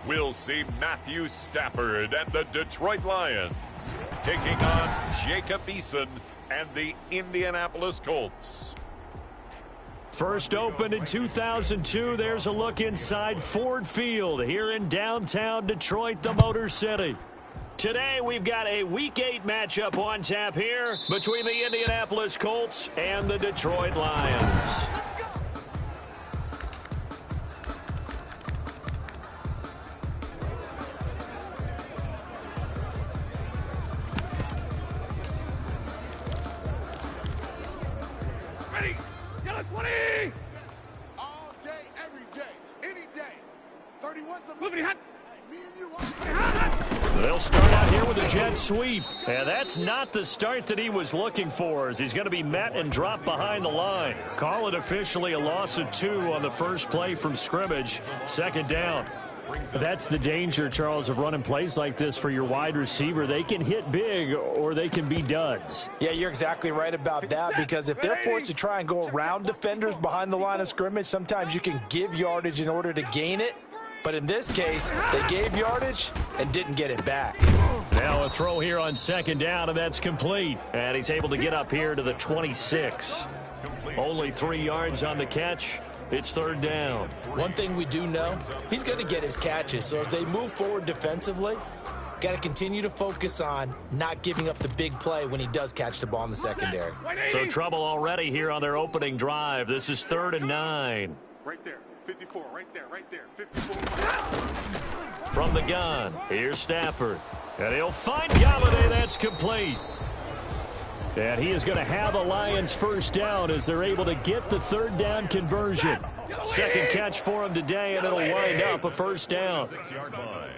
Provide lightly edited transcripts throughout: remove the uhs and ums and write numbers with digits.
we'll see Matthew Stafford and the Detroit Lions taking on Jacob Eason and the Indianapolis Colts. First opened in 2002, there's a look inside Ford Field here in downtown Detroit, the Motor City. Today, we've got a Week 8 matchup on tap here between the Indianapolis Colts and the Detroit Lions. Ready? Yellow 20! All day, every day, any day. 31's the movie hot. Me and you They'll start out here with a jet sweep. And that's not the start that he was looking for, as he's going to be met and dropped behind the line. Call it officially a loss of 2 on the first play from scrimmage. Second down. That's the danger, Charles, of running plays like this for your wide receiver. They can hit big or they can be duds. Yeah, you're exactly right about that, because if they're forced to try and go around defenders behind the line of scrimmage, sometimes you can give yardage in order to gain it. But in this case, they gave yardage and didn't get it back. Now a throw here on second down, and that's complete. And he's able to get up here to the 26. Only 3 yards on the catch. It's third down. One thing we do know, he's going to get his catches. So as they move forward defensively, got to continue to focus on not giving up the big play when he does catch the ball in the secondary. So trouble already here on their opening drive. This is 3rd and 9. Right there. 54, right there, 54. From the gun, here's Stafford. And he'll find Galladay. That's complete. And he is going to have a Lions first down as they're able to get the third down conversion. Second catch for him today, and it'll wind up a first down. 6-yard line.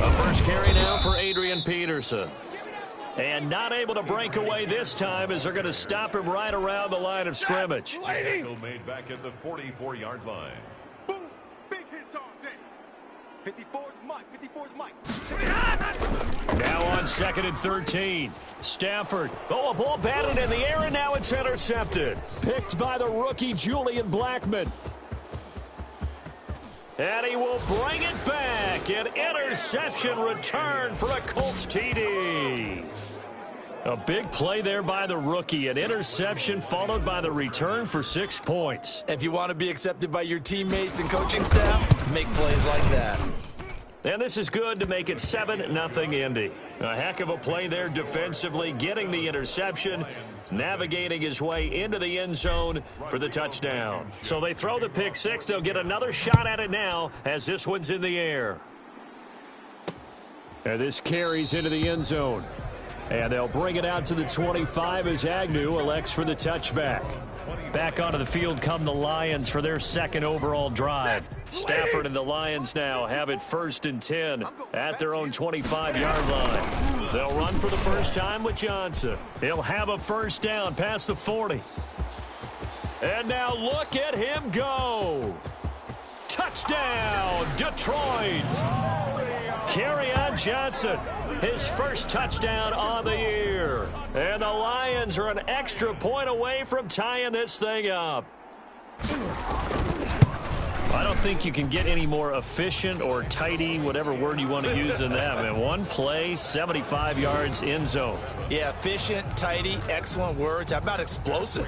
A first carry now for Adrian Peterson. And not able to break away this time as they're going to stop him right around the line of scrimmage. Tackle made back at the 44-yard line. Boom. Big hits all day. 54's Mike. 54's Mike. Now on 2nd and 13. Stafford. Oh, a ball batted in the air, and now it's intercepted. Picked by the rookie Julian Blackmon. And he will bring it back. An interception return for a Colts TD. A big play there by the rookie. An interception followed by the return for 6 points. If you want to be accepted by your teammates and coaching staff, make plays like that. And this is good to make it 7-0 Indy. A heck of a play there defensively, getting the interception, navigating his way into the end zone for the touchdown. So they throw the pick six. They'll get another shot at it now as this one's in the air. And this carries into the end zone. And they'll bring it out to the 25 as Agnew elects for the touchback. Back onto the field come the Lions for their second overall drive. Stafford and the Lions now have it 1st and 10 at their own 25-yard line. They'll run for the first time with Johnson. He'll have a first down past the 40. And now look at him go. Touchdown, Detroit. Kerryon Johnson, his first touchdown on the year. And the Lions are an extra point away from tying this thing up. I don't think you can get any more efficient or tidy, whatever word you want to use in that. Man, one play, 75 yards, end zone. Yeah, efficient, tidy, excellent words. How about explosive?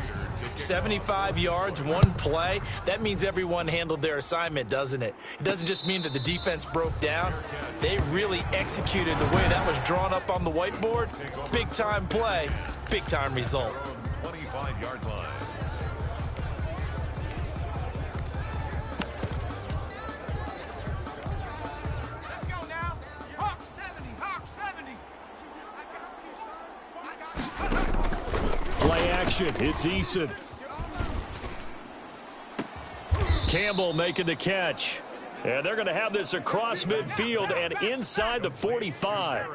75 yards, one play. That means everyone handled their assignment, doesn't it? It doesn't just mean that the defense broke down. They really executed the way that was drawn up on the whiteboard. Big-time play, big-time result. 25-yard line. Play action. It's Eason. Campbell making the catch. And they're going to have this across midfield and inside the 45.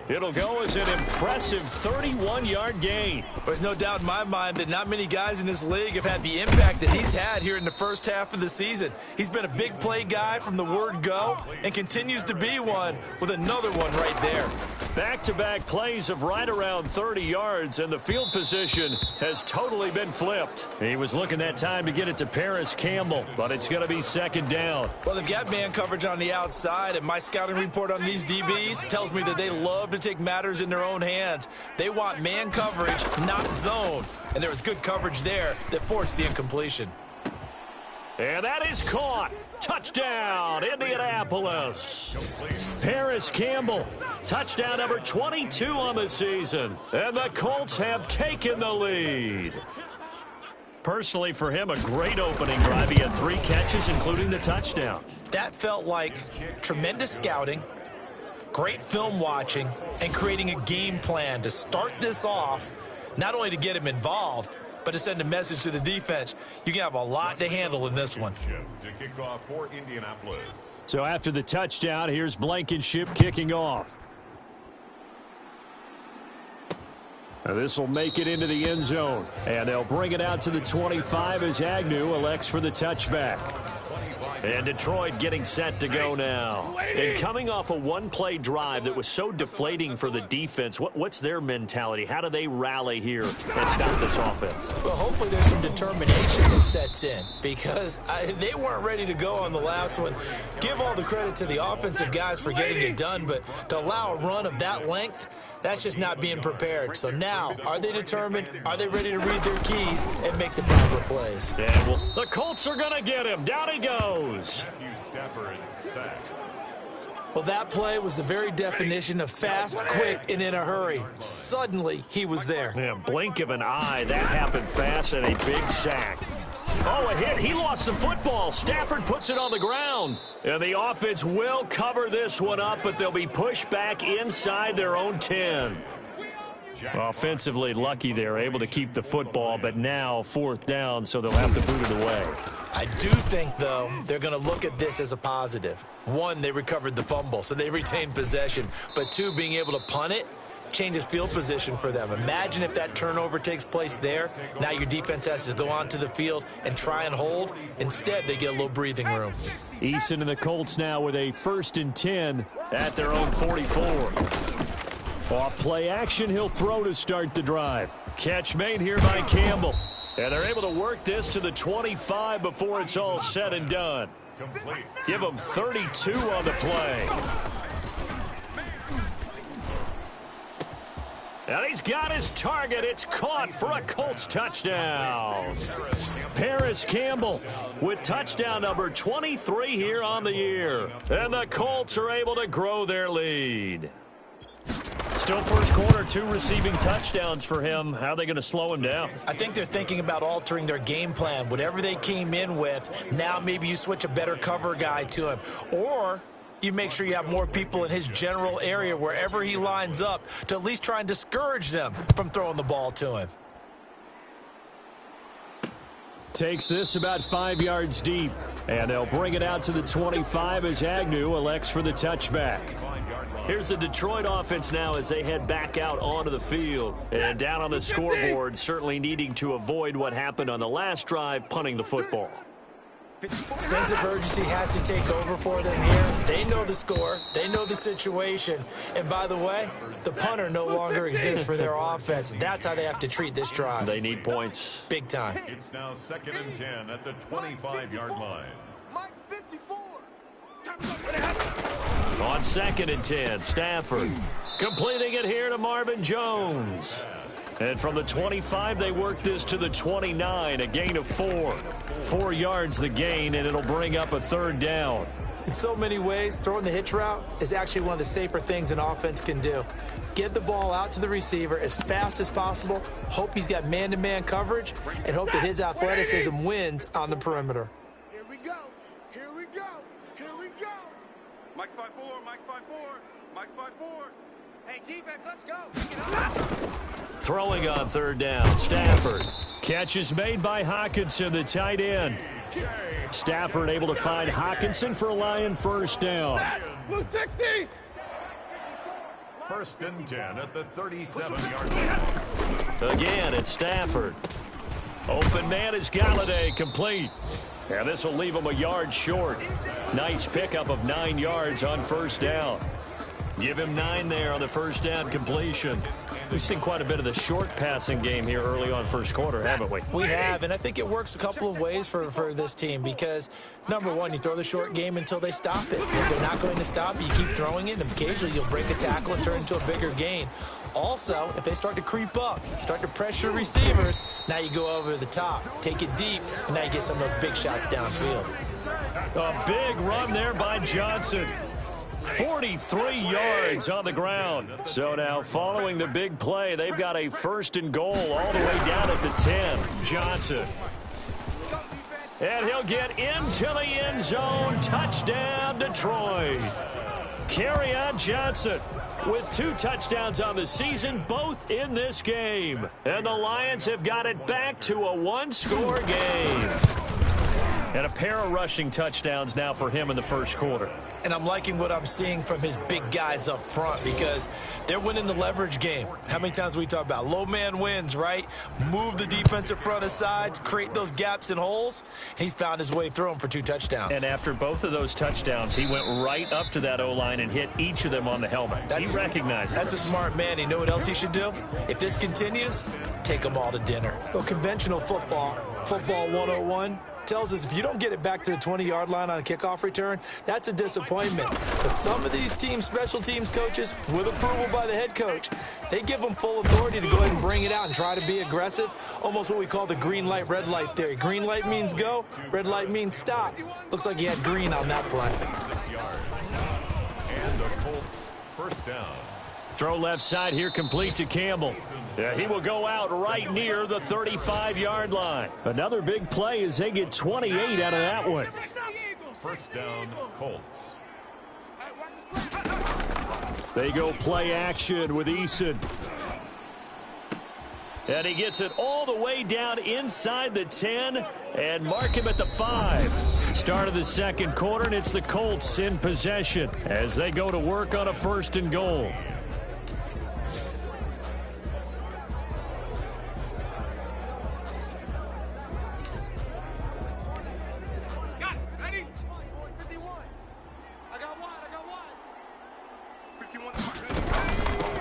It'll go as an impressive 31-yard gain. There's no doubt in my mind that not many guys in this league have had the impact that he's had here in the first half of the season. He's been a big play guy from the word go and continues to be one with another one right there. Back-to-back plays of right around 30 yards, and the field position has totally been flipped. He was looking that time to get it to Paris Campbell, but it's going to be second down. Well, they've got man coverage on the outside, and my scouting report on these DBs tells me that they love to take matters in their own hands. They want man coverage, not zone, and there was good coverage there that forced the incompletion. And that is caught. Touchdown, Indianapolis. Paris Campbell, touchdown number 22 on the season. And the Colts have taken the lead. Personally, for him, a great opening drive. He had 3 catches, including the touchdown. That felt like tremendous scouting, great film watching, and creating a game plan to start this off, not only to get him involved, but to send a message to the defense. You can have a lot to handle in this one. To kick off for Indianapolis. So after the touchdown, here's Blankenship kicking off. This will make it into the end zone. And they'll bring it out to the 25 as Agnew elects for the touchback. And Detroit getting set to go now. And coming off a one-play drive that was so deflating for the defense, what's their mentality? How do they rally here and stop this offense? Well, hopefully there's some determination that sets in because they weren't ready to go on the last one. Give all the credit to the offensive guys for getting it done, but to allow a run of that length, that's just not being prepared. So now, are they determined? Are they ready to read their keys and make the proper plays? Yeah, well, the Colts are going to get him. Down he goes. Well, that play was the very definition of fast, quick, and in a hurry. Suddenly, he was there. Yeah, blink of an eye. That happened fast and a big sack. Oh, a hit. He lost the football. Stafford puts it on the ground. And the offense will cover this one up, but they'll be pushed back inside their own 10. Offensively lucky they're able to keep the football, but now 4th down, so they'll have to boot it away. I do think, though, they're going to look at this as a positive. 1, they recovered the fumble, so they retained possession. But 2, being able to punt it changes field position for them. Imagine if that turnover takes place there. Now your defense has to go onto the field and try and hold. Instead, they get a little breathing room. Eason and the Colts now with a 1st and 10 at their own 44. Off play action, he'll throw to start the drive. Catch made here by Campbell. And they're able to work this to the 25 before it's all said and done. Give them 32 on the play. And he's got his target. It's caught for a Colts touchdown. Paris Campbell with touchdown number 23 here on the year. And the Colts are able to grow their lead. Still first quarter, 2 receiving touchdowns for him. How are they going to slow him down? I think they're thinking about altering their game plan. Whatever they came in with, now maybe you switch a better cover guy to him. Or you make sure you have more people in his general area wherever he lines up to at least try and discourage them from throwing the ball to him. Takes this about 5 yards deep. And they'll bring it out to the 25 as Agnew elects for the touchback. Here's the Detroit offense now as they head back out onto the field. And down on the scoreboard, certainly needing to avoid what happened on the last drive, punting the football. Sense of urgency has to take over for them here. They know the score. They know the situation. And by the way, the punter no longer exists for their offense. That's how they have to treat this drive. They need points. Big time. It's now 2nd and 10 at the 25-yard line. Mike 54. On 2nd and 10, Stafford completing it here to Marvin Jones. And from the 25, they work this to the 29, a gain of 4. 4 yards the gain, and it'll bring up a 3rd down. In so many ways, throwing the hitch route is actually one of the safer things an offense can do. Get the ball out to the receiver as fast as possible, hope he's got man-to-man coverage, and hope that his athleticism wins on the perimeter. Here we go. Here we go. Here we go. Mike's 5-4. Mike's 5-4. Mike's 5-4. Hey, defense, let's go. Throwing on 3rd down, Stafford. Catch is made by Hockenson, the tight end. Stafford able to find Hockenson for a Lion first down. First and 10 at the 37-yard line. Again, it's Stafford. Open man is Galladay, complete. And this will leave him a yard short. Nice pickup of 9 yards on first down. Give him 9 there on the first down completion. We've seen quite a bit of the short passing game here early on first quarter, haven't we? We have, and I think it works a couple of ways for this team because, number one, you throw the short game until they stop it. If they're not going to stop, you keep throwing it, and occasionally you'll break a tackle and turn into a bigger gain. Also, if they start to creep up, start to pressure receivers, now you go over the top, take it deep, and now you get some of those big shots downfield. A big run there by Johnson. 43 yards on the ground. So now following the big play, they've got a first and goal all the way down at the 10. Johnson. And he'll get into the end zone. Touchdown, Detroit. Kerryon Johnson with 2 touchdowns on the season, both in this game. And the Lions have got it back to a 1-score game. And a pair of rushing touchdowns now for him in the first quarter. And I'm liking what I'm seeing from his big guys up front because they're winning the leverage game. How many times we talk about low man wins, right? Move the defensive front aside, create those gaps and holes. He's found his way through them for 2 touchdowns. And after both of those touchdowns, he went right up to that O-line and hit each of them on the helmet. He recognized it. That's a smart man. You know what else he should do? If this continues, take them all to dinner. Well, conventional football 101, tells us if you don't get it back to the 20-yard line on a kickoff return, that's a disappointment. But some of these teams, special teams coaches, with approval by the head coach, they give them full authority to go ahead and bring it out and try to be aggressive, almost what we call the green light, red light theory. Green light means go, red light means stop. Looks like he had green on that play. 6 yards. And the Colts first down. Throw left side here, complete to Campbell. Yeah, he will go out right near the 35-yard line. Another big play as they get 28 out of that one. First down, Colts. They go play action with Eason. And he gets it all the way down inside the 10 and mark him at the 5. Start of the second quarter, and it's the Colts in possession as they go to work on a first and goal.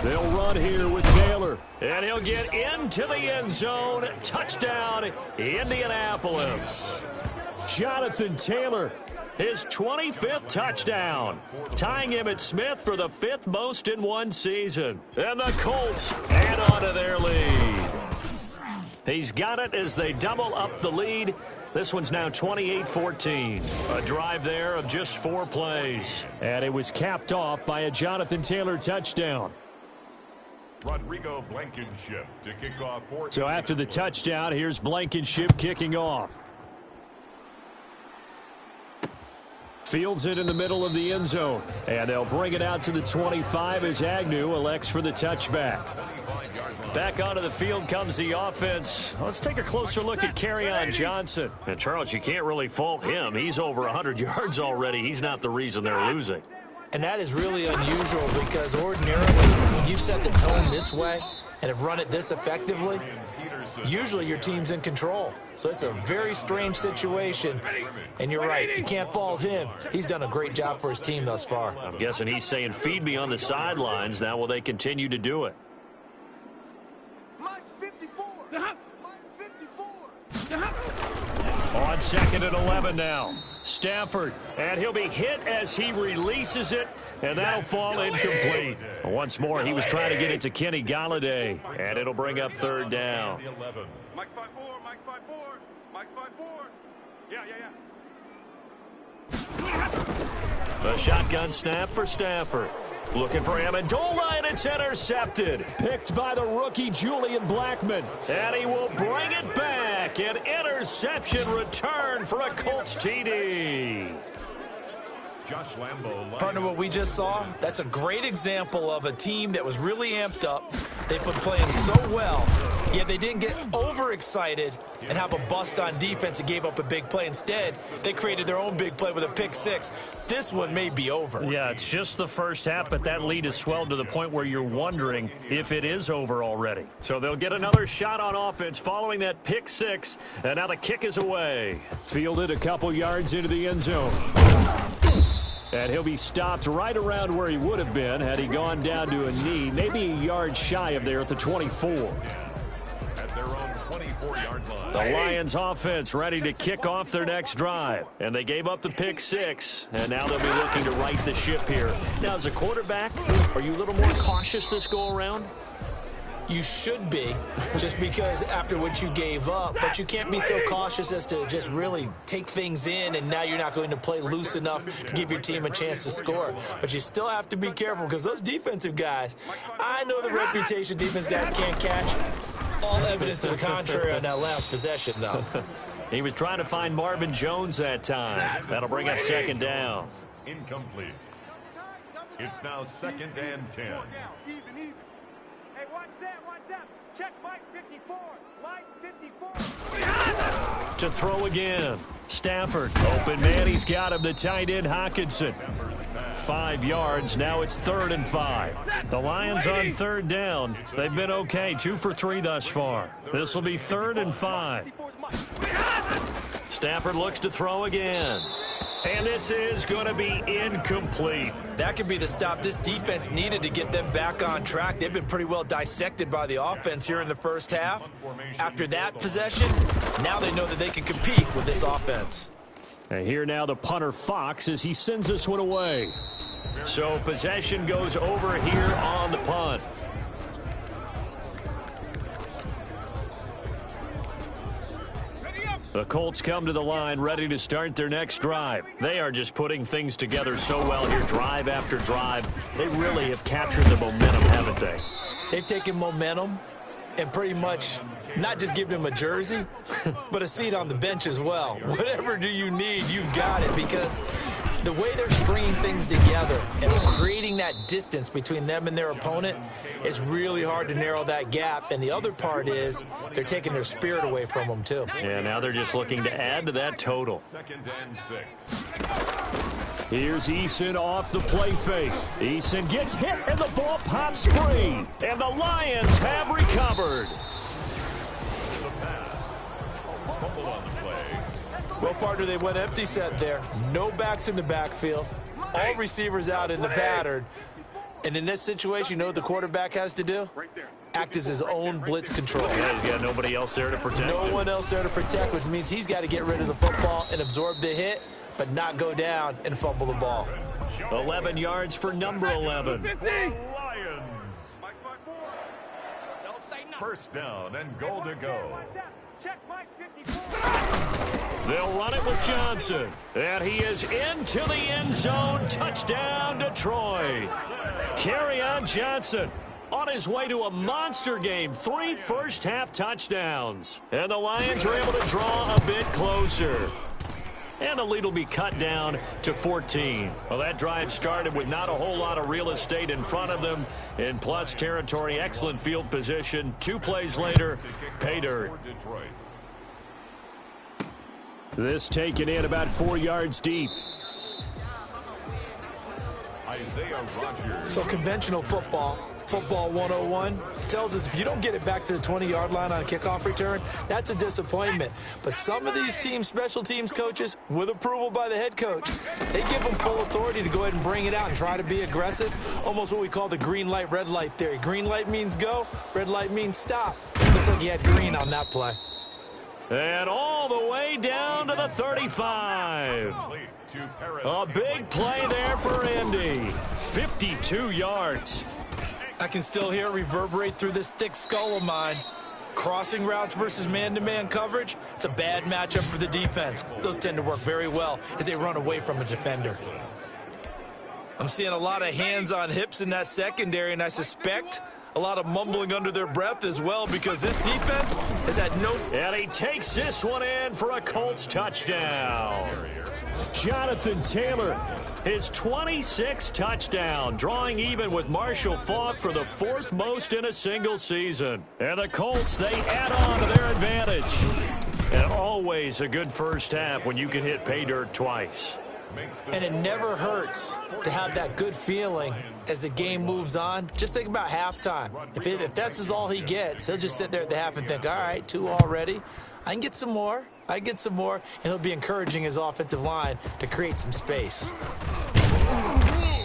They'll run here with Taylor, and he'll get into the end zone. Touchdown, Indianapolis. Jonathan Taylor, his 25th touchdown, tying Emmitt Smith for the 5th most in one season. And the Colts add on to their lead. He's got it as they double up the lead. This one's now 28-14. A drive there of just 4 plays. And it was capped off by a Jonathan Taylor touchdown. Rodrigo Blankenship to kick off. So after the touchdown, here's Blankenship kicking off. Fields it in the middle of the end zone. And they'll bring it out to the 25 as Agnew elects for the touchback. Back onto the field comes the offense. Let's take a closer look at Kerryon Johnson. And Charles, you can't really fault him. He's over 100 yards already. He's not the reason they're losing. And that is really unusual because ordinarily when you've set the tone this way and have run it this effectively, usually your team's in control. So it's a very strange situation. And you're right, you can't fault him. He's done a great job for his team thus far. I'm guessing he's saying, feed me on the sidelines. Now will they continue to do it? Mike's 54. Mike's 54. On second and 11 now. Stafford, and he'll be hit as he releases it, and that'll fall incomplete. Once more, he was trying to get it to Kenny Galladay, and it'll bring up third down. Mike's 5-4. Mike's 5-4. Mike's 5-4. Yeah. A shotgun snap for Stafford. Looking for Amendola, and it's intercepted. Picked by the rookie Julian Blackmon. And he will bring it back. An interception return for a Colts TD. Josh Lambo. Partner, what we just saw, that's a great example of a team that was really amped up. They've been playing so well. Yeah, they didn't get overexcited and have a bust on defense and gave up a big play. Instead, they created their own big play with a pick six. This one may be over. Yeah, it's just the first half, but that lead has swelled to the point where you're wondering if it is over already. So they'll get another shot on offense following that pick six, and now the kick is away. Fielded a couple yards into the end zone. And he'll be stopped right around where he would have been had he gone down to a knee, maybe a yard shy of there at the 24. At their own 24-yard line. The Lions offense ready to kick off their next drive. And they gave up the pick six, and now they'll be looking to right the ship here. Now, as a quarterback, are you a little more cautious this go-around? You should be, just because after what you gave up, but you can't be so cautious as to just really take things in, and now you're not going to play loose enough to give your team a chance to score. But you still have to be careful because those defensive guys, I know the reputation defense guys can't catch. All evidence to the contrary on that last possession, though. He was trying to find Marvin Jones that time. That'll bring up second down. Incomplete. It's now 2nd and 10. Even. Hey, what's that? Check Mike 54. Mike 54. To throw again. Stafford. Open man. He's got him. The tight end, Hockenson. 5 yards. Now it's 3rd and 5. The Lions on 3rd down. They've been okay. 2 for 3 thus far. This will be 3rd and 5. Stafford looks to throw again. And this is going to be incomplete. That could be the stop this defense needed to get them back on track. They've been pretty well dissected by the offense here in the first half. After that possession, now they know that they can compete with this offense. And here now the punter Fox as he sends this one away. So possession goes over here on the punt. The Colts come to the line ready to start their next drive. They are just putting things together so well here, drive after drive. They really have captured the momentum, haven't they? They've taken momentum and pretty much not just given him a jersey, but a seat on the bench as well. Whatever do you need, you've got it, because the way they're stringing things together and creating that distance between them and their opponent, it's really hard to narrow that gap. And the other part is they're taking their spirit away from them, too. Yeah, now they're just looking to add to that total. 2nd and 6. Here's Eason off the play fake. Eason gets hit, and the ball pops free. And the Lions have recovered. The pass. Fumble on the play. Well, partner, they went empty set there. No backs in the backfield. All receivers out in the pattern. And in this situation, you know what the quarterback has to do? Act as his own blitz control. Yeah, he's got nobody else there to protect. No one else there to protect, which means he's got to get rid of the football and absorb the hit, but not go down and fumble the ball. 11 yards for number 11. Lions. 1st down and goal to go. Check Mike 54. They'll run it with Johnson. And he is into the end zone. Touchdown, Detroit. Kerryon Johnson on his way to a monster game. 3 first-half touchdowns. And the Lions are able to draw a bit closer. And the lead will be cut down to 14. Well, that drive started with not a whole lot of real estate in front of them. In plus territory, excellent field position. 2 plays later, pay dirt. This taken in about 4 yards deep. Isaiah Rodgers. So conventional football 101, tells us if you don't get it back to the 20-yard line on a kickoff return, that's a disappointment. But some of these teams, special teams coaches, with approval by the head coach, they give them full authority to go ahead and bring it out and try to be aggressive. Almost what we call the green light, red light theory. Green light means go, red light means stop. Looks like he had green on that play. And all the way down to the 35. A big play there for Indy. 52 yards. I can still hear it reverberate through this thick skull of mine. Crossing routes versus man-to-man coverage, it's a bad matchup for the defense. Those tend to work very well as they run away from a defender. I'm seeing a lot of hands on hips in that secondary, and I suspect a lot of mumbling under their breath as well, because this defense has had no... And he takes this one in for a Colts touchdown. Jonathan Taylor, his 26th touchdown, drawing even with Marshall Faulk for the 4th most in a single season. And the Colts, they add on to their advantage. And always a good first half when you can hit pay dirt twice. And it never hurts to have that good feeling as the game moves on. Just think about halftime. If that's all he gets, he'll just sit there at the half and think, all right, 2 already. I can get some more. And he'll be encouraging his offensive line to create some space.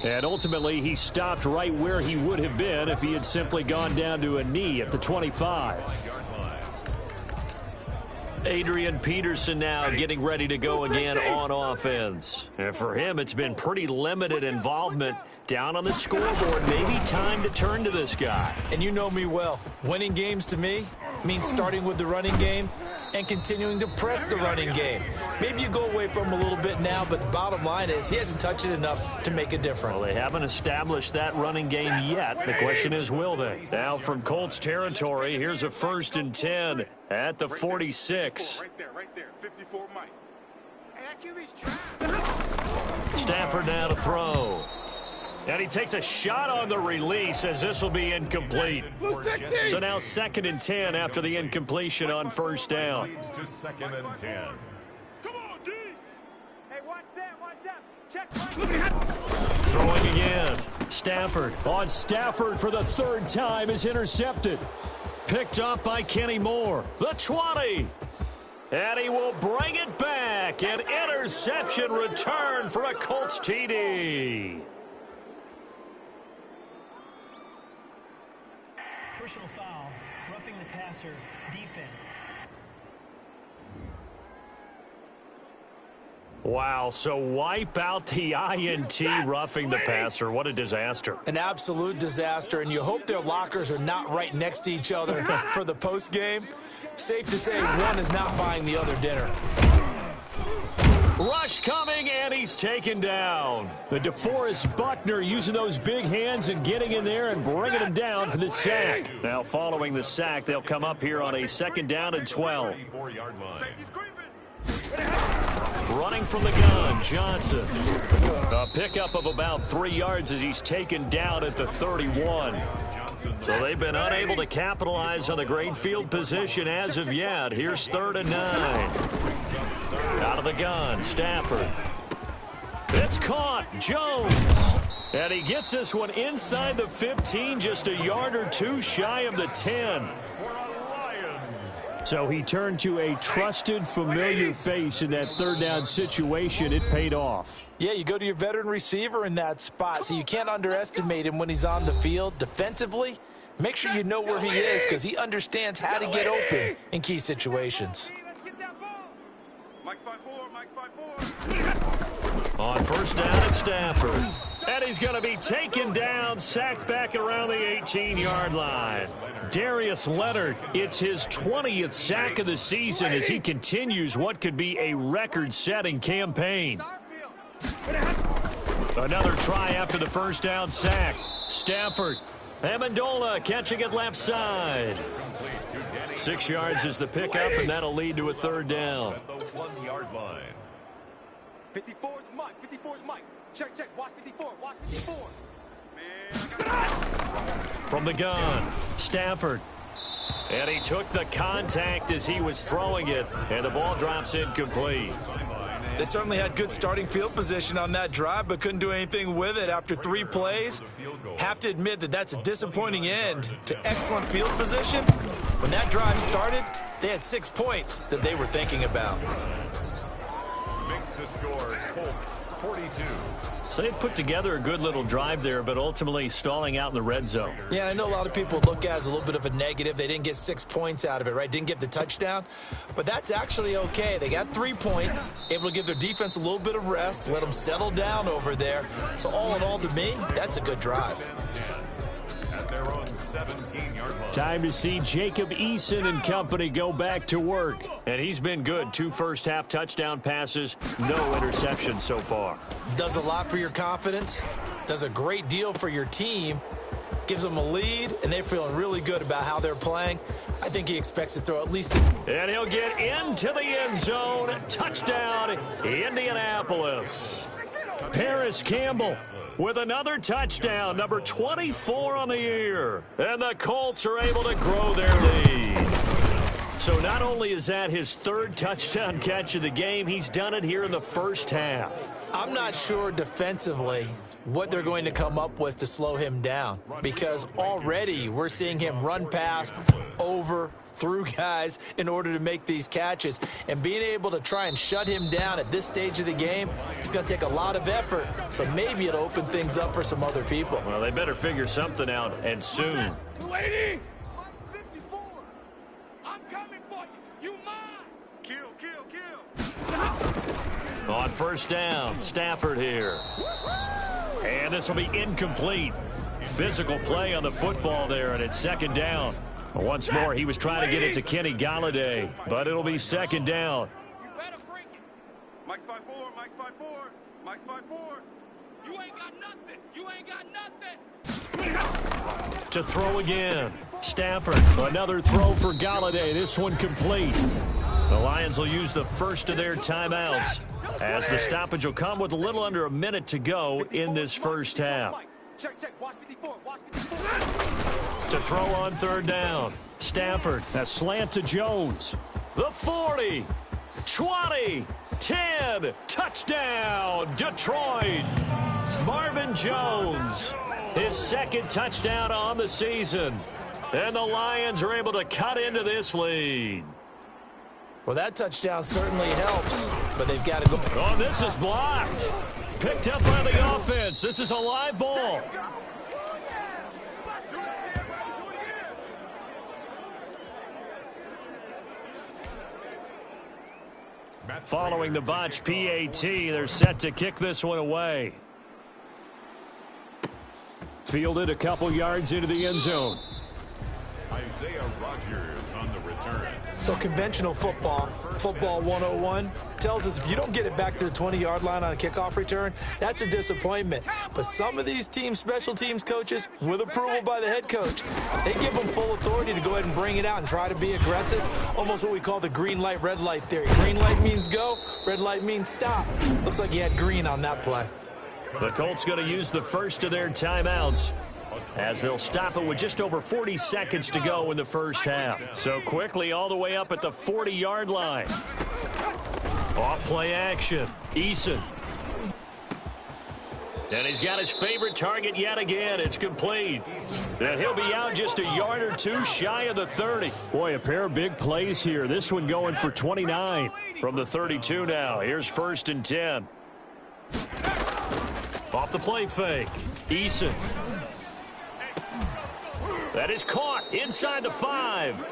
And ultimately, he stopped right where he would have been if he had simply gone down to a knee at the 25. Adrian Peterson now getting ready to go again on offense. And for him, it's been pretty limited involvement down on the scoreboard. Maybe time to turn to this guy. And you know me well. Winning games to me means starting with the running game and continuing to press the running game. Maybe you go away from him a little bit now, but the bottom line is he hasn't touched it enough to make a difference. Well, they haven't established that running game yet. The question is, will they? Now from Colts territory, here's a 1st and 10 at the 46. Right there. 54 Mike. Hey, that QB's trapped. Stafford now to throw. And he takes a shot on the release as this will be incomplete. So now 2nd and 10 after the incompletion on 1st down. To 2nd and 10. Come on, D. Hey, watch that. Check. Throwing again. Stafford on Stafford for the 3rd time is intercepted. Picked up by Kenny Moore. The 20. And he will bring it back. An interception return for a Colts TD. Personal foul, roughing the passer, defense. Wow, so wipe out the INT roughing the passer. What a disaster. An absolute disaster, and you hope their lockers are not right next to each other for the post game. Safe to say one is not buying the other dinner. Rush coming, and he's taken down. The DeForest Buckner using those big hands and getting in there and bringing him down for the sack. Now following the sack, they'll come up here on a 2nd down and 12. Running from the gun, Johnson. A pickup of about 3 yards as he's taken down at the 31. So they've been unable to capitalize on the great field position as of yet. Here's 3rd and 9. Out of the gun, Stafford. It's caught, Jones. And he gets this one inside the 15, just a yard or 2 shy of the 10. So he turned to a trusted, familiar face in that 3rd down situation. It paid off. Yeah, you go to your veteran receiver in that spot, so you can't underestimate him when he's on the field. Defensively, make sure you know where he is because he understands how to get open in key situations. Let's get that ball. Mike 5-4. On 1st down, it's Stafford. And he's going to be taken down, sacked back around the 18-yard line. Darius Leonard, it's his 20th sack of the season as he continues what could be a record-setting campaign. Another try after the 1st down sack. Stafford. Amendola catching it left side. 6 yards is the pickup, and that'll lead to a 3rd down. 54's Mike. Check. Watch 54. From the gun, Stafford. And he took the contact as he was throwing it, and the ball drops incomplete. They certainly had good starting field position on that drive, but couldn't do anything with it after 3 plays. Have to admit that that's a disappointing end to excellent field position. When that drive started, they had 6 points that they were thinking about. Makes the score Colts 42. So they put together a good little drive there, but ultimately stalling out in the red zone. Yeah, I know a lot of people look at it as a little bit of a negative. They didn't get 6 points out of it, right? Didn't get the touchdown. But that's actually okay. They got 3 points, able to give their defense a little bit of rest, let them settle down over there. So all in all, to me, that's a good drive. At their own 17-yard line. Time to see Jacob Eason and company go back to work. And he's been good. 2 first-half touchdown passes, no interceptions so far. Does a lot for your confidence, does a great deal for your team, gives them a lead, and they're feeling really good about how they're playing. I think he expects to throw at least And he'll get into the end zone. Touchdown, Indianapolis. Paris Campbell with another touchdown, number 24 on the year. And the Colts are able to grow their lead. So not only is that his third touchdown catch of the game, he's done it here in the first half. I'm not sure defensively what they're going to come up with to slow him down, because already we're seeing him run past, over, through guys in order to make these catches. And being able to try and shut him down at this stage of the game, it's going to take a lot of effort. So maybe it'll open things up for some other people. Well, they better figure something out, and soon. Lady! 54! I'm coming for you! You mine! Kill, kill, kill! On first down, Stafford here. And this will be incomplete. Physical play on the football there, and it's second down. Once more, he was trying to get it to Kenny Golladay, but it'll be second down. You better bring it! Mike's 5-4, Mike's 5-4, Mike's 5-4. You ain't got nothing! You ain't got nothing! To throw again. Stafford, another throw for Golladay. This one complete. The Lions will use the first of their timeouts, as the stoppage will come with a little under a minute to go in this first half. Check, check, watch 54, watch 54. To throw on third down. Stafford, a slant to Jones. The 40, 20, 10, touchdown, Detroit. Marvin Jones, his second touchdown on the season. And the Lions are able to cut into this lead. Well, that touchdown certainly helps, but they've got to go. Oh, this is blocked. Picked up by the offense. This is a live ball. Following the botch PAT, they're set to kick this one away. Fielded a couple yards into the end zone. Isaiah Rodgers on the return. So conventional football 101, tells us if you don't get it back to the 20-yard line on a kickoff return, that's a disappointment. But some of these team special teams coaches, with approval by the head coach, they give them full authority to go ahead and bring it out and try to be aggressive, almost what we call the green light, red light theory. Green light means go, red light means stop. Looks like he had green on that play. The Colts going to use the first of their timeouts, as they'll stop it with just over 40 seconds to go in the first half. So quickly all the way up at the 40-yard line. Off play action. Eason. And he's got his favorite target yet again. It's complete. And he'll be out just a yard or two shy of the 30. Boy, a pair of big plays here. This one going for 29 from the 32 now. Here's first and 10. Off the play fake. Eason. That is caught inside the 5.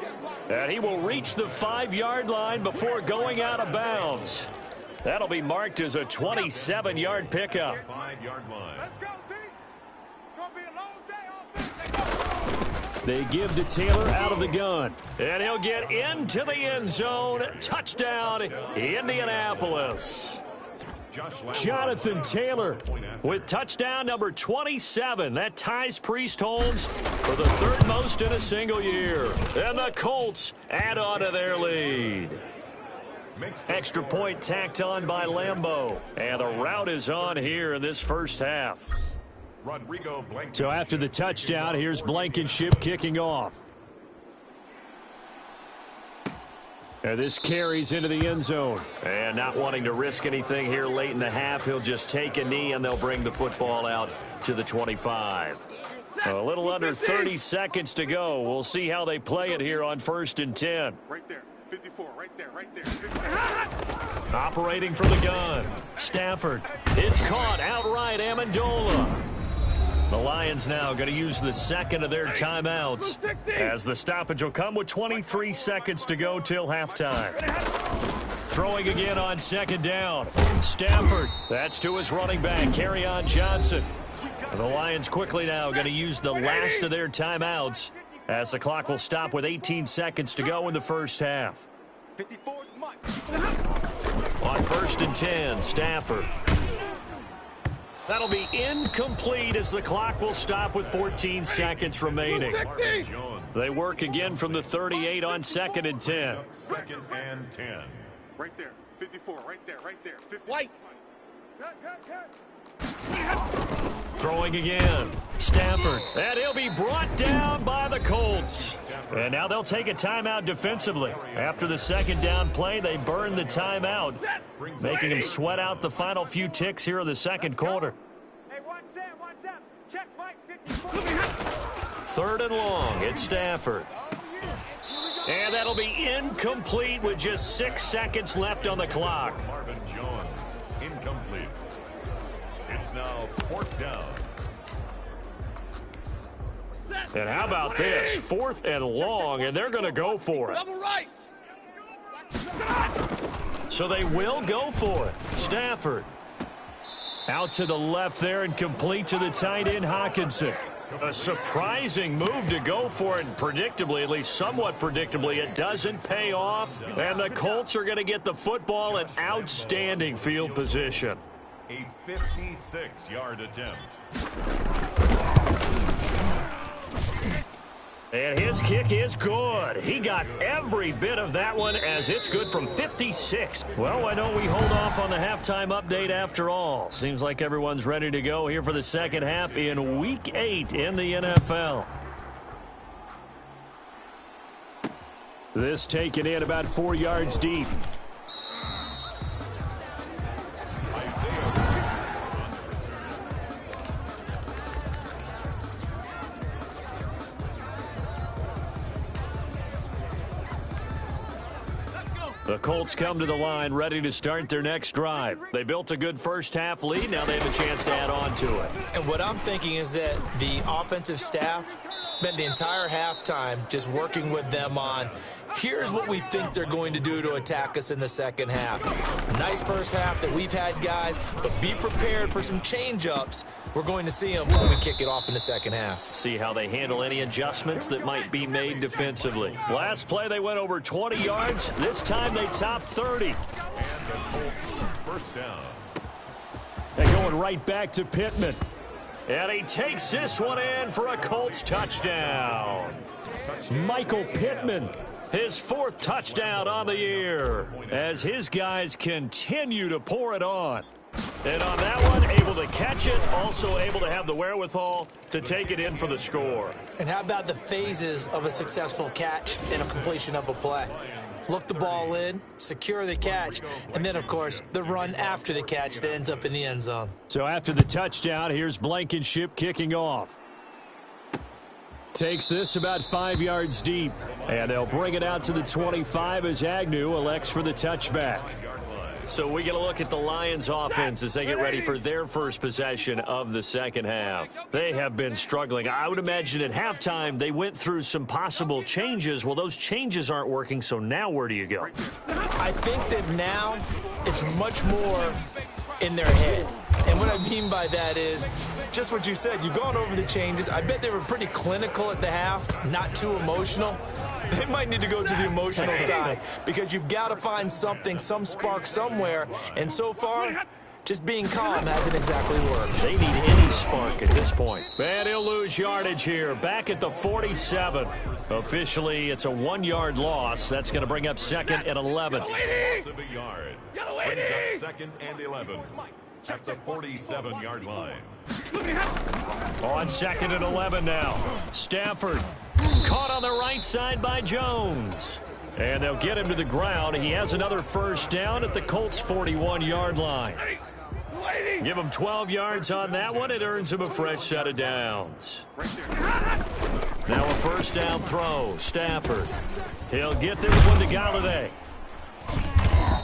And he will reach the 5-yard line before going out of bounds. That'll be marked as a 27-yard pickup. 5-yard line. Let's go, team! It's going to be a long day offense. They give to Taylor out of the gun. And he'll get into the end zone. Touchdown, Indianapolis. Jonathan Taylor with touchdown number 27. That ties Priest Holmes for the third most in a single year. And the Colts add on to their lead. Extra point tacked on by Lambeau. And the route is on here in this first half. So after the touchdown, here's Blankenship kicking off. And this carries into the end zone. And not wanting to risk anything here late in the half, he'll just take a knee and they'll bring the football out to the 25. A little under 30 seconds to go. We'll see how they play it here on first and 10. Right there. 54, right there, right there. 54. Operating from the gun. Stafford. It's caught outright. Amendola. The Lions now going to use the second of their timeouts, as the stoppage will come with 23 seconds to go till halftime. Throwing again on second down. Stafford. That's to his running back, Kerryon Johnson. The Lions quickly now going to use the last of their timeouts, as the clock will stop with 18 seconds to go in the first half. 54 is Mike. On first and 10, Stafford. That'll be incomplete as the clock will stop with 14 seconds remaining. They work again from the 38 on 2nd and 10. 2nd and 10. Right there. 54. Right there. Right there. 50. White. Throwing again. Stafford. And he'll be brought down by the Colts. And now they'll take a timeout defensively. After the 2nd down play, they burn the timeout, making them sweat out the final few ticks here in the 2nd quarter. Hey, watch Sam. Check Mike, 54. 3rd and long. It's Stafford. And that'll be incomplete with just 6 seconds left on the clock. Marvin Jones, incomplete. It's now 4th down. And how about this? 4th and long, and they're going to go for it. Double right. So they will go for it. Stafford out to the left there and complete to the tight end Hockenson. A surprising move to go for it, and predictably, at least somewhat predictably, it doesn't pay off. And the Colts are going to get the football in outstanding field position. A 56-yard attempt. And his kick is good. He got every bit of that one as it's good from 56. Well, I know we hold off on the halftime update after all. Seems like everyone's ready to go here for the 2nd half in Week 8 in the NFL. This taken in about 4 yards deep. The Colts come to the line ready to start their next drive. They built a good first half lead. Now they have a chance to add on to it. And what I'm thinking is that the offensive staff spent the entire halftime just working with them on, here's what we think they're going to do to attack us in the 2nd half. Nice first half that we've had, guys, but be prepared for some change-ups. We're going to see them when we kick it off in the 2nd half. See how they handle any adjustments that might be made defensively. Last play, they went over 20 yards. This time, they topped 30. And the Colts first down. And going right back to Pittman. And he takes this one in for a Colts touchdown. Michael Pittman, his 4th touchdown on the year, as his guys continue to pour it on. And on that one, able to catch it, also able to have the wherewithal to take it in for the score. And how about the phases of a successful catch and a completion of a play? Look the ball in, secure the catch, and then, of course, the run after the catch that ends up in the end zone. So after the touchdown, here's Blankenship kicking off. Takes this about 5 yards deep. And they'll bring it out to the 25 as Agnew elects for the touchback. So we get a look at the Lions offense as they get ready for their first possession of the 2nd half. They have been struggling. I would imagine at halftime they went through some possible changes. Well, those changes aren't working, so now where do you go? I think that now it's much more in their head. And what I mean by that is just what you said. You've gone over the changes. I bet they were pretty clinical at the half, not too emotional. They might need to go to the emotional side because you've got to find something, some spark somewhere. And so far, just being calm hasn't exactly worked. They need any spark at this point. And he'll lose yardage here. Back at the 47. Officially, it's a 1-yard loss. That's going to bring up 2nd and 11. Loss of a yard. Brings up 2nd and 11 at the 47-yard line. On 2nd and 11 now. Stafford caught on the right side by Jones. And they'll get him to the ground. He has another first down at the Colts' 41-yard line. Give him 12 yards on that one. It earns him a fresh set of downs. Now a first down throw. Stafford. He'll get this one to Galladay.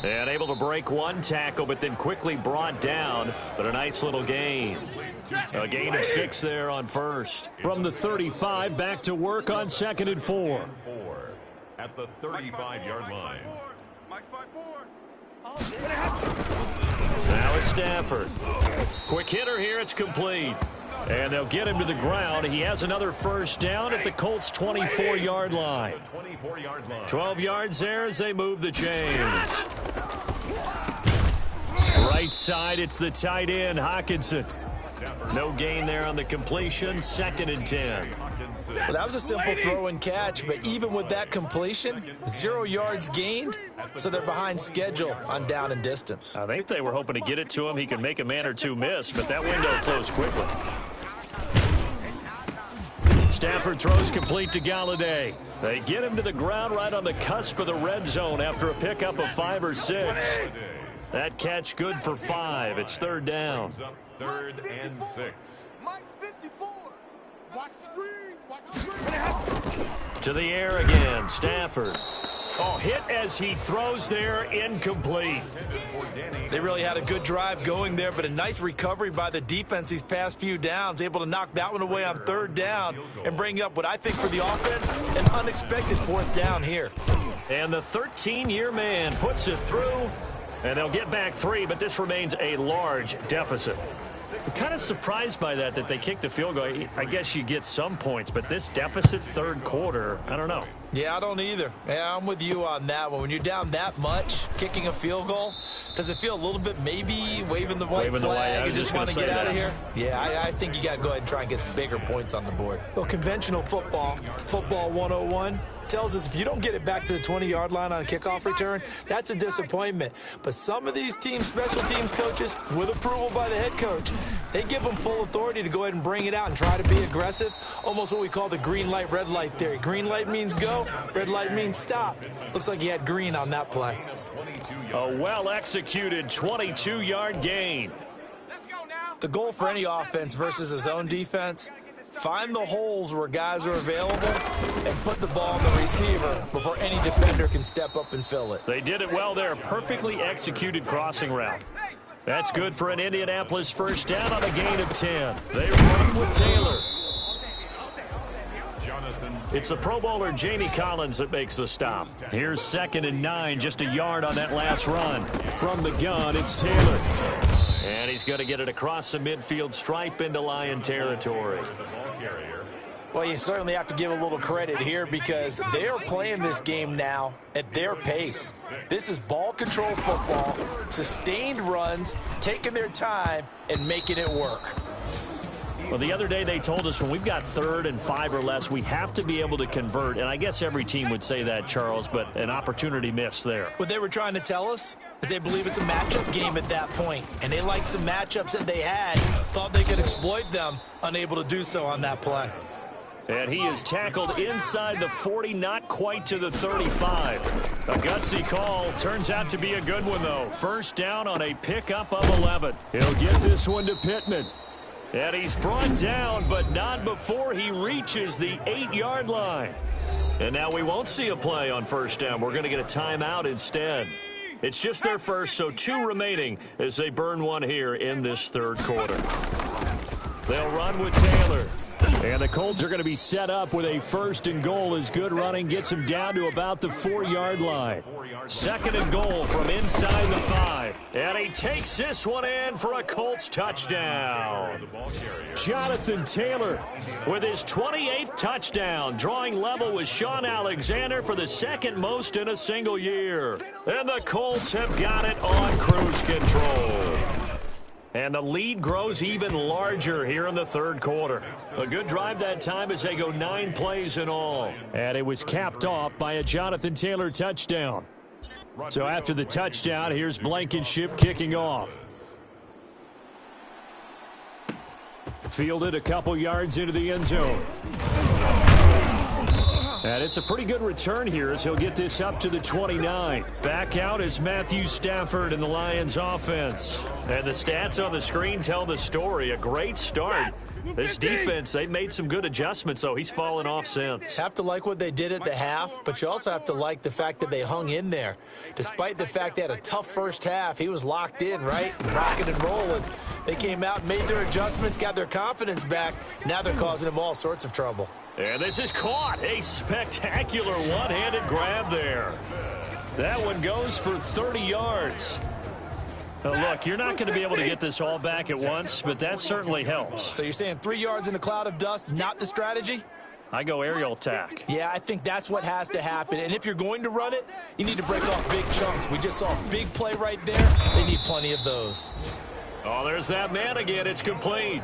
And able to break one tackle, but then quickly brought down. But a nice little gain. A gain of 6 there on first. From the 35, back to work on 2nd and 4. At the 35-yard line. Now it's Stafford. Quick hitter here. It's complete. And they'll get him to the ground. He has another first down at the Colts' 24-yard line. 12 yards there as they move the chains. Right side, it's the tight end, Hockenson. No gain there on the completion. 2nd and 10. Well, that was a simple throw and catch, but even with that completion, 0 yards gained, so they're behind schedule on down and distance. I think they were hoping to get it to him. He could make a man or two miss, but that window closed quickly. Stafford throws complete to Galladay. They get him to the ground right on the cusp of the red zone after a pickup of 5 or 6. That catch good for 5. It's 3rd down. 3rd and 6. Mike 54. Watch screen. Watch screen. To the air again. Stafford. Oh, hit as he throws there. Incomplete. They really had a good drive going there, but a nice recovery by the defense these past few downs, able to knock that one away on 3rd down and bring up what I think for the offense, an unexpected 4th down here. And the 13-year man puts it through, and they'll get back 3, but this remains a large deficit. I'm kind of surprised by that they kicked the field goal. I guess you get some points, but this deficit 3rd quarter, I don't know. Yeah, I don't either. Yeah, I'm with you on that one. When you're down that much, kicking a field goal, does it feel a little bit maybe waving the white flag and just want to get out of here? Yeah, I think you got to go ahead and try and get some bigger points on the board. Well, conventional football 101, tells us if you don't get it back to the 20-yard line on a kickoff return, that's a disappointment. But some of these teams, special teams coaches, with approval by the head coach, they give them full authority to go ahead and bring it out and try to be aggressive, almost what we call the green light, red light theory. Green light means go, red light means stop. Looks like he had green on that play. A well-executed 22-yard gain. The goal for any offense versus his own defense, find the holes where guys are available and put the ball on the receiver before any defender can step up and fill it. They did it well there. Perfectly executed crossing route. That's good for an Indianapolis 1st down on a gain of 10. They run with Taylor. It's the Pro Bowler Jamie Collins that makes the stop. Here's 2nd and 9, just a yard on that last run. From the gun, it's Taylor. And he's going to get it across the midfield stripe into Lion territory. Well, you certainly have to give a little credit here because they are playing this game now at their pace. This is ball control football, sustained runs, taking their time, and making it work. Well, the other day they told us when we've got 3rd and 5 or less, we have to be able to convert. And I guess every team would say that, Charles, but an opportunity missed there. What they were trying to tell us is they believe it's a matchup game at that point. And they liked some matchups that they had, thought they could exploit them, unable to do so on that play. And he is tackled inside the 40, not quite to the 35. A gutsy call. Turns out to be a good one, though. 1st down on a pickup of 11. He'll get this one to Pittman. And he's brought down, but not before he reaches the 8-yard line. And now we won't see a play on 1st down. We're going to get a timeout instead. It's just their first, so 2 remaining as they burn one here in this 3rd quarter. They'll run with Taylor. And the Colts are going to be set up with a 1st and goal as good running gets him down to about the 4-yard line. 2nd and goal from inside the 5. And he takes this one in for a Colts touchdown. Jonathan Taylor with his 28th touchdown, drawing level with Sean Alexander for the 2nd most in a single year. And the Colts have got it on cruise control. And the lead grows even larger here in the 3rd quarter. A good drive that time as they go 9 plays in all. And it was capped off by a Jonathan Taylor touchdown. So after the touchdown, here's Blankenship kicking off. Fielded a couple yards into the end zone. And it's a pretty good return here as he'll get this up to the 29. Back out is Matthew Stafford in the Lions offense. And the stats on the screen tell the story. A great start. This defense, they've made some good adjustments, though. He's fallen off since. Have to like what they did at the half, but you also have to like the fact that they hung in there. Despite the fact they had a tough 1st half, he was locked in, right? Rocking and rolling. They came out, made their adjustments, got their confidence back. Now they're causing him all sorts of trouble. And this is caught. A spectacular one-handed grab there. That one goes for 30 yards. Now look, you're not going to be able to get this all back at once, but that certainly helps. So you're saying 3 yards in a cloud of dust, not the strategy? I go aerial attack. Yeah, I think that's what has to happen. And if you're going to run it, you need to break off big chunks. We just saw a big play right there. They need plenty of those. Oh, there's that man again. It's complete.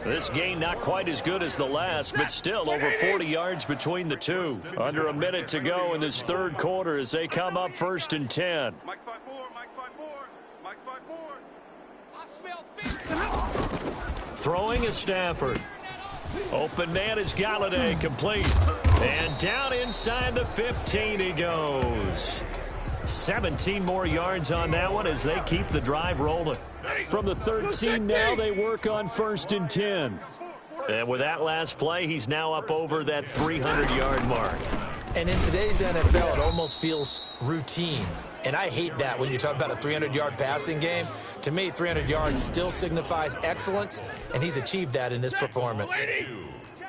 This gain not quite as good as the last, but still over 40 yards between the two. Under a minute to go in this third quarter as they come up 1st and 10. Mike's 5-4, Mike's 5-4, Mike's 5-4. I smell fear. Throwing is Stafford. Open man is Galladay, complete. And down inside the 15 he goes. 17 more yards on that one as they keep the drive rolling. From the 13 now, they work on 1st and 10. And with that last play, he's now up over that 300-yard mark. And in today's NFL, it almost feels routine. And I hate that when you talk about a 300-yard passing game. To me, 300 yards still signifies excellence, and he's achieved that in this performance.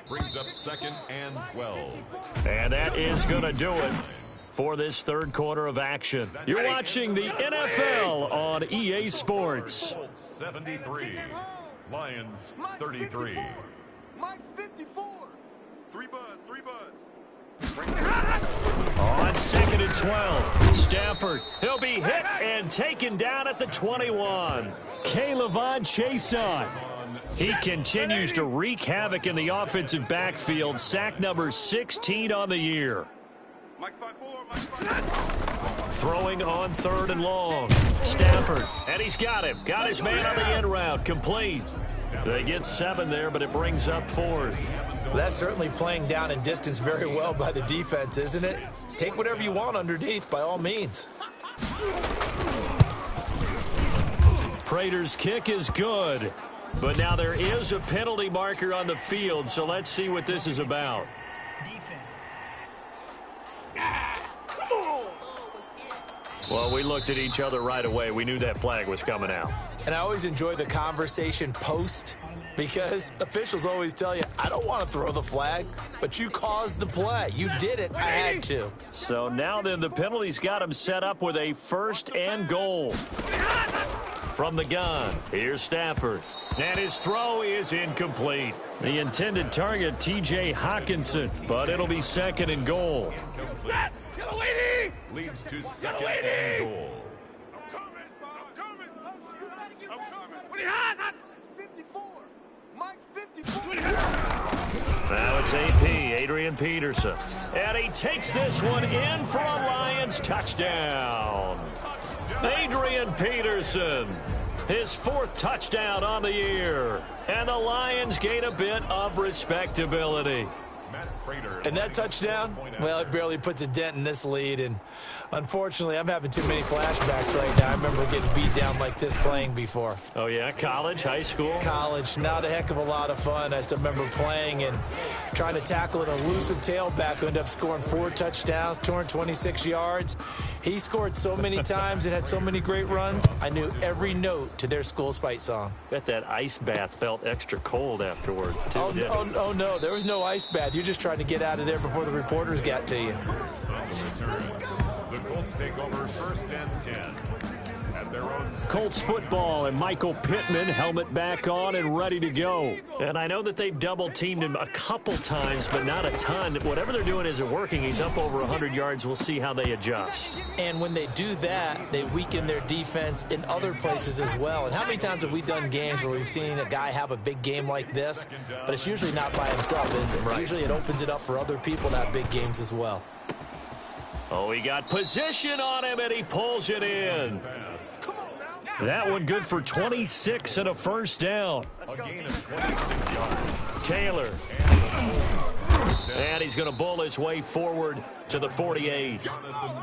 Brings up 2nd and 12. And that is going to do it for this third quarter of action. You're watching the NFL on EA Sports. 73. Lions 33. Mike 54. 3 buzz, 3 buzz. On 2nd and 12, Stafford. He'll be hit and taken down at the 21. K'Lavon Chaisson. He continues to wreak havoc in the offensive backfield. Sack number 16 on the year. Mike's 5-4, Mike's 5-4. Throwing on 3rd and long. Stafford. And he's got him. Got his man on the end route. Complete. They get 7 there, but it brings up 4th. Well, that's certainly playing down and distance very well by the defense, isn't it? Take whatever you want underneath, by all means. Prater's kick is good. But now there is a penalty marker on the field, so let's see what this is about. Defense. Well, we looked at each other right away. We knew that flag was coming out. And I always enjoy the conversation post because officials always tell you, I don't want to throw the flag, but you caused the play. You did it. I had to. So now then the penalty's got him set up with a 1st and goal. From the gun, here's Stafford. And his throw is incomplete. The intended target, T.J. Hockenson, but it'll be 2nd and goal. Leads to 2nd and goal. I'm coming. 54. Mike 54. Now it's AP, Adrian Peterson. And he takes this one in for a Lions touchdown. Adrian Peterson, his 4th touchdown on the year. And the Lions gain a bit of respectability. And that touchdown, well, it barely puts a dent in this lead. And unfortunately, I'm having too many flashbacks right now. I remember getting beat down like this playing before. Oh, yeah? College, high school? College, not a heck of a lot of fun. I still remember playing and trying to tackle an elusive tailback who ended up scoring 4 touchdowns, 226 yards. He scored so many times and had so many great runs, I knew every note to their school's fight song. Bet that ice bath felt extra cold afterwards, too. Oh, no, there was no ice bath. You're just trying to get out of there before the reporters got to you. The Colts take over 1st and 10. At their own Colts football and Michael Pittman, helmet back on and ready to go. And I know that they've double-teamed him a couple times, but not a ton. Whatever they're doing isn't working. He's up over 100 yards. We'll see how they adjust. And when they do that, they weaken their defense in other places as well. And how many times have we done games where we've seen a guy have a big game like this, but it's usually not by himself, is it? Right. Usually it opens it up for other people to have big games as well. Oh, he got position on him, and he pulls it in. That one good for 26 and a 1st down. a gain of 26 yards. Taylor. And he's going to bull his way forward to the 48.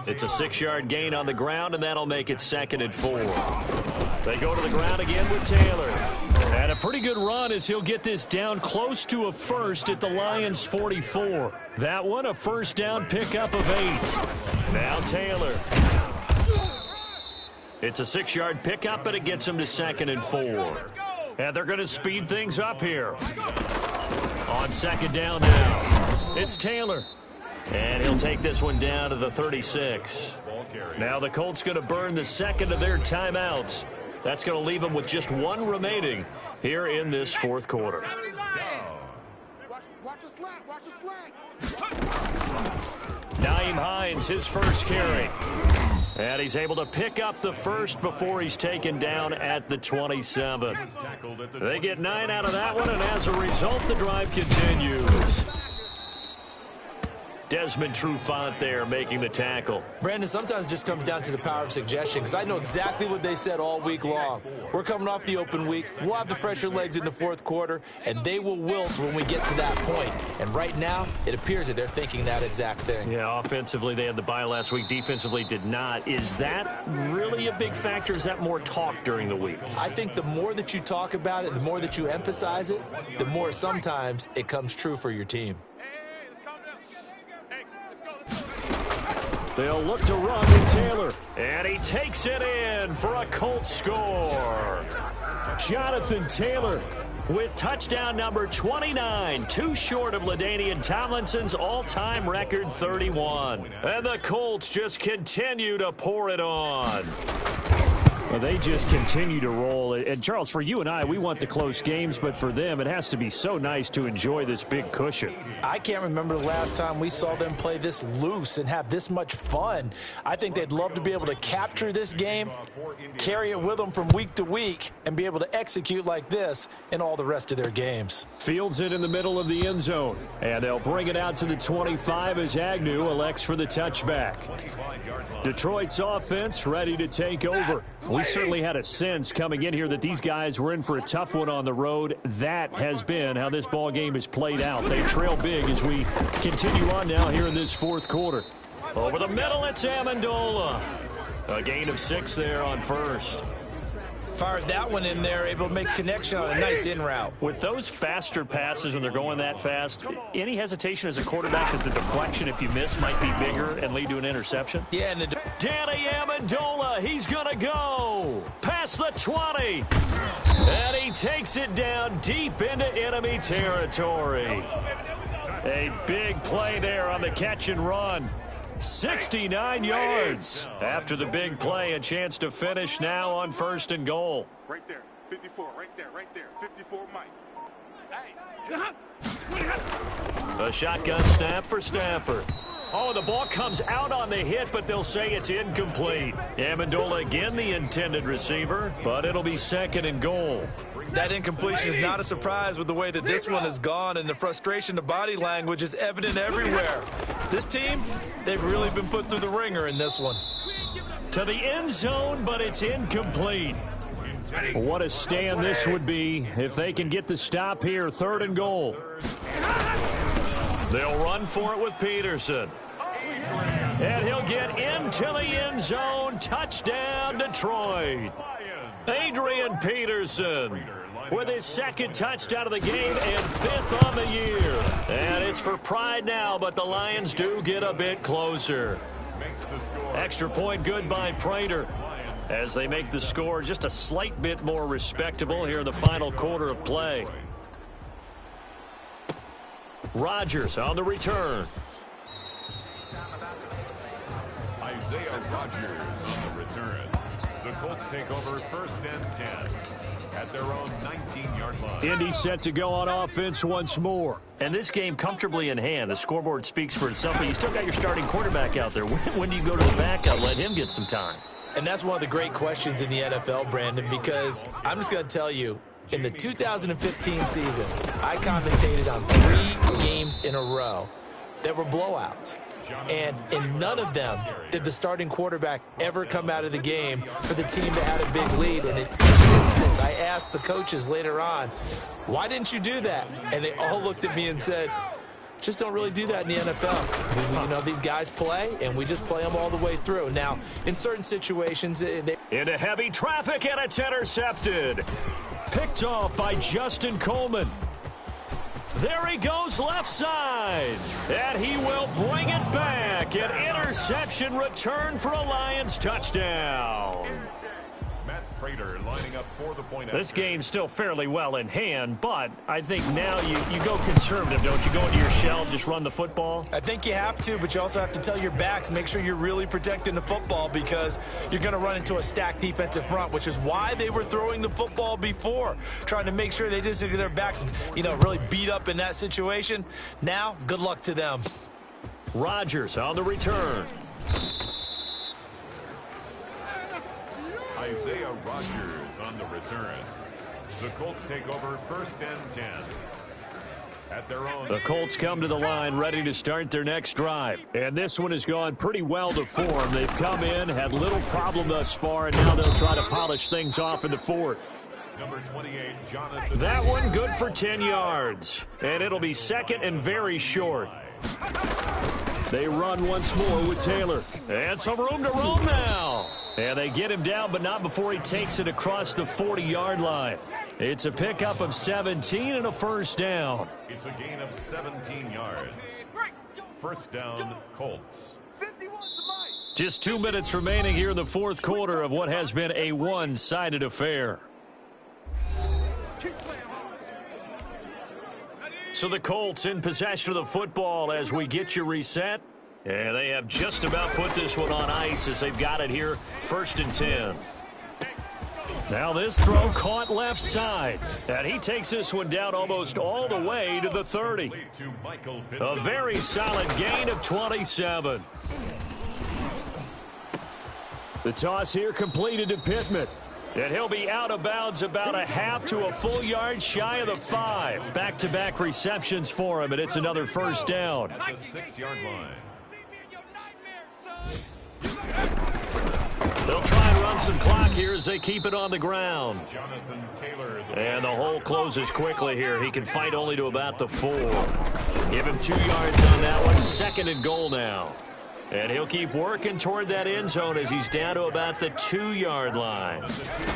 It's a 6-yard gain on the ground, and that'll make it 2nd and 4. They go to the ground again with Taylor. And a pretty good run as he'll get this down close to a 1st at the Lions' 44. That one a 1st down pickup of 8. Now Taylor. It's a 6-yard pickup, but it gets him to 2nd and 4. And they're going to speed things up here. On 2nd down now, it's Taylor. And he'll take this one down to the 36. Now the Colts going to burn the 2nd of their timeouts. That's going to leave them with just 1 remaining here in this 4th quarter. Watch a slack, watch a slack. Nyheim Hines, his first carry. And he's able to pick up the first before he's taken down at the 27. They get 9 out of that one, and as a result, the drive continues. Desmond Trufant there making the tackle. Brandon, sometimes it just comes down to the power of suggestion, because I know exactly what they said all week long. We're coming off the open week. We'll have the fresher legs in the fourth quarter, and they will wilt when we get to that point. And right now, it appears that they're thinking that exact thing. Yeah, offensively, they had the bye last week. Defensively, did not. Is that really a big factor? Is that more talk during the week? I think the more that you talk about it, the more that you emphasize it, the more sometimes it comes true for your team. They'll look to run to Taylor, and he takes it in for a Colts score. Jonathan Taylor with touchdown number 29, too short of LaDainian Tomlinson's all-time record 31. And the Colts just continue to pour it on. Well, they just continue to roll. And, Charles, for you and I, we want the close games, but for them, it has to be so nice to enjoy this big cushion. I can't remember the last time we saw them play this loose and have this much fun. I think they'd love to be able to capture this game, carry it with them from week to week, and be able to execute like this in all the rest of their games. Fields it in the middle of the end zone, and they'll bring it out to the 25 as Agnew elects for the touchback. Detroit's offense ready to take over. We certainly had a sense coming in here that these guys were in for a tough one on the road. That has been how this ball game has played out. They trail big as we continue on now here in this fourth quarter. Over the middle, it's Amendola. A gain of 6 there on first. Fired that one in there, able to make connection on a nice in route. With those faster passes when they're going that fast, any hesitation as a quarterback that the deflection, if you miss, might be bigger and lead to an interception? Yeah, and Danny Amendola, he's going to go past the 20. And he takes it down deep into enemy territory. A big play there on the catch and run. 69 yards. After the big play, a chance to finish now on 1st and goal. Right there, 54, right there, 54, Mike. Hey. A shotgun snap for Stafford. Oh, the ball comes out on the hit, but they'll say it's incomplete. Amendola again the intended receiver, but it'll be 2nd and goal. That incompletion is not a surprise with the way that this one has gone, and the frustration, the body language is evident everywhere. This team, they've really been put through the ringer in this one. To the end zone, but it's incomplete. What a stand this would be if they can get the stop here. 3rd and goal. They'll run for it with Peterson. And he'll get into the end zone. Touchdown, Detroit. Adrian Peterson with his 2nd touchdown of the game and 5th on the year. And it's for pride now, but the Lions do get a bit closer. Extra point good by Prater as they make the score just a slight bit more respectable here in the final quarter of play. Rodgers on the return. Isaiah Rodgers on the return. The Colts take over 1st and 10 at their own 19-yard line. Indy set to go on offense once more. And this game comfortably in hand. The scoreboard speaks for itself, but you still got your starting quarterback out there. When do you go to the backup? Let him get some time. And that's one of the great questions in the NFL, Brandon, because I'm just going to tell you, in the 2015 season, I commentated on 3 games in a row that were blowouts. And in none of them did the starting quarterback ever come out of the game for the team that had a big lead. And in each instance, I asked the coaches later on, why didn't you do that? And they all looked at me and said, just don't really do that in the NFL. You know, these guys play, and we just play them all the way through. Now, in certain situations, into heavy traffic, and it's intercepted. Picked off by Justin Coleman. There he goes left side. And he will bring it back. An interception return for a Lions touchdown. Matt Prater lining up for the point. This game's still fairly well in hand, but I think now you go conservative, don't you? Go into your shell, just run the football? I think you have to, but you also have to tell your backs, make sure you're really protecting the football because you're going to run into a stacked defensive front, which is why they were throwing the football before, trying to make sure they just get their backs, really beat up in that situation. Now, good luck to them. Rodgers on the return. Isaiah Rodgers on the return. The Colts take over 1st and 10. At their own. The Colts come to the line ready to start their next drive. And this one has gone pretty well to form. They've come in, had little problem thus far, and now they'll try to polish things off in the 4th. Number 28, Jonathan. That one good for 10 yards. And it'll be 2nd and very short. They run once more with Taylor. And some room to roam now. And they get him down, but not before he takes it across the 40-yard line. It's a pickup of 17 and a 1st down. It's a gain of 17 yards. 1st down, Colts. Just 2 minutes remaining here in the 4th quarter of what has been a one-sided affair. So the Colts in possession of the football as we get you reset. And they have just about put this one on ice as they've got it here, 1st and 10. Now this throw caught left side. And he takes this one down almost all the way to the 30. A very solid gain of 27. The toss here completed to Pittman. And he'll be out of bounds about a half to a full yard shy of the 5. Back-to-back receptions for him, and it's another 1st down. At the 6-yard line. They'll try and run some clock here as they keep it on the ground. Jonathan Taylor. And the hole closes quickly here. He can fight only to about the 4. Give him 2 yards on that one. 2nd and goal now. And he'll keep working toward that end zone as he's down to about the 2-yard line.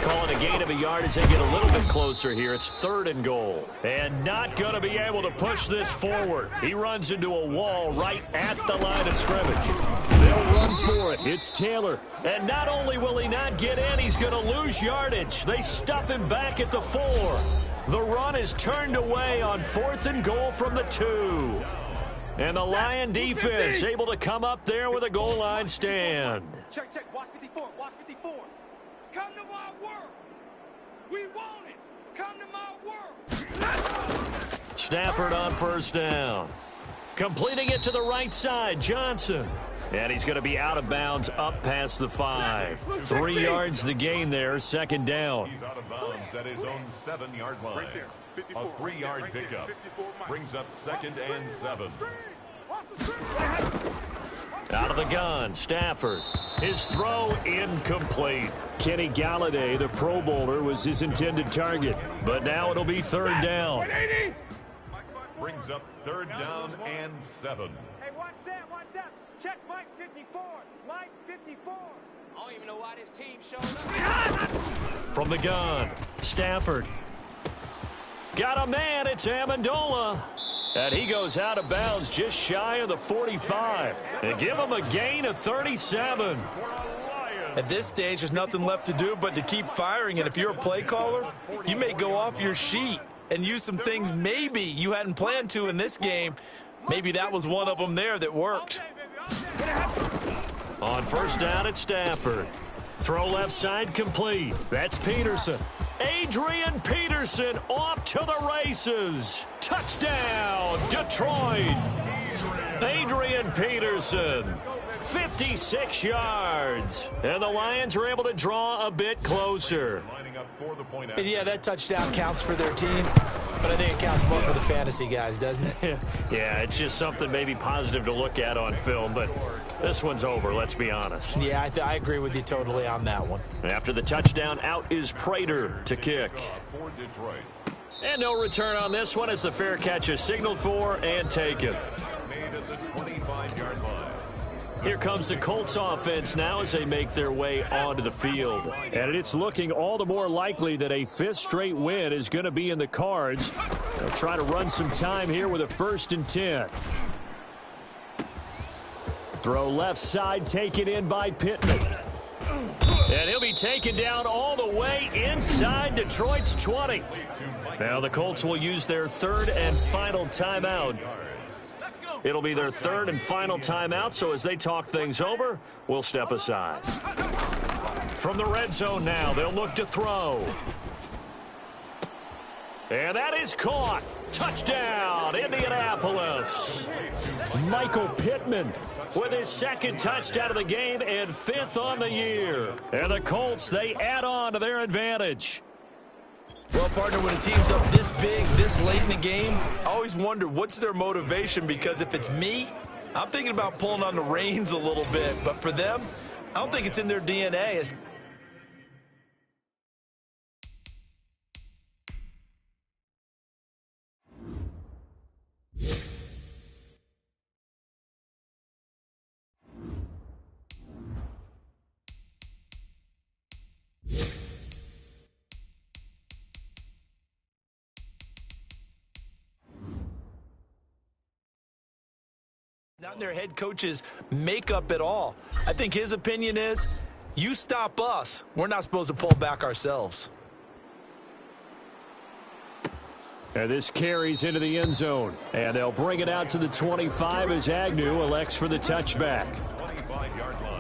Calling a gain of a yard as they get a little bit closer here. It's 3rd and goal. And not going to be able to push this forward. He runs into a wall right at the line of scrimmage. They'll run for it. It's Taylor. And not only will he not get in, he's going to lose yardage. They stuff him back at the 4. The run is turned away on 4th and goal from the 2. And the Lion defense able to come up there with a goal line stand. Check, watch 54, watch 54. Come to my work. We want it. Come to my work. Stafford on 1st down. Completing it to the right side, Johnson. And he's going to be out of bounds up past the 5. 3 yards the gain there, 2nd down. He's out of bounds at his own 7-yard line. A 3-yard pickup brings up 2nd and 7. Out of the gun, Stafford. His throw incomplete. Kenny Galladay, the Pro Bowler, was his intended target. But now it'll be 3rd down. Brings up 3rd down and 7. Hey, watch that. Check Mike 54. Mike 54. I don't even know why this team showed up. From the gun, Stafford. Got a man, it's Amendola. And he goes out of bounds just shy of the 45. They give him a gain of 37. At this stage, there's nothing left to do but to keep firing. And if you're a play caller, you may go off your sheet and use some things maybe you hadn't planned to in this game. Maybe that was one of them there that worked. On 1st down, it's Stafford. Throw left side complete. That's Peterson. Adrian Peterson off to the races. Touchdown, Detroit. Adrian Peterson, 56 yards. And the Lions are able to draw a bit closer. And yeah, that touchdown counts for their team, but I think it counts more for the fantasy guys, doesn't it? Yeah, it's just something maybe positive to look at on film, but this one's over, let's be honest. Yeah, I agree with you totally on that one. After the touchdown, out is Prater to kick. For Detroit. And no return on this one as the fair catch is signaled for and taken. Made at the 25-yard line. Here comes the Colts offense now as they make their way onto the field. And it's looking all the more likely that a 5th straight win is going to be in the cards. They'll try to run some time here with a 1st and 10. Throw left side taken in by Pittman. And he'll be taken down all the way inside Detroit's 20. Now the Colts will use their 3rd and final timeout. It'll be their 3rd and final timeout, so as they talk things over, we'll step aside. From the red zone now, they'll look to throw. And that is caught. Touchdown, Indianapolis. Michael Pittman with his second touchdown of the game and 5th on the year. And the Colts, they add on to their advantage. Well, partner, when a team's up this big, this late in the game, I always wonder what's their motivation, because if it's me, I'm thinking about pulling on the reins a little bit. But for them, I don't think it's in their DNA. Not in their head coach's makeup at all. I think his opinion is, you stop us, we're not supposed to pull back ourselves. And this carries into the end zone. And they'll bring it out to the 25 as Agnew elects for the touchback. 25-yard line.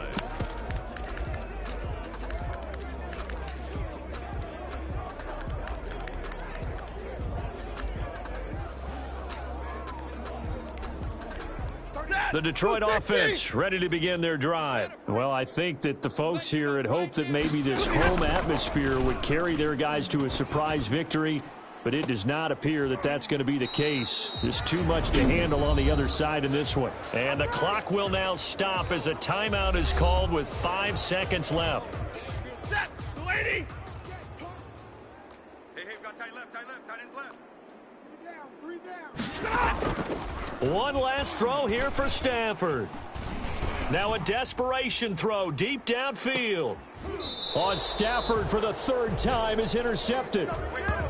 The Detroit offense ready to begin their drive. Well, I think that the folks here had hoped that maybe this home atmosphere would carry their guys to a surprise victory, but it does not appear that that's going to be the case. There's too much to handle on the other side in this one. And the clock will now stop as a timeout is called with 5 seconds left. Set, lady. Hey, got tight left, tight ends left. 3 down. One last throw here for Stafford. Now a desperation throw deep downfield. On Stafford for the 3rd time is intercepted.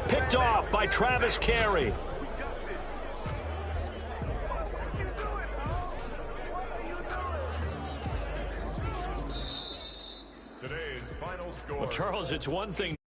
Picked off by Travis Carey. Today's final score. Well, Charles, it's one thing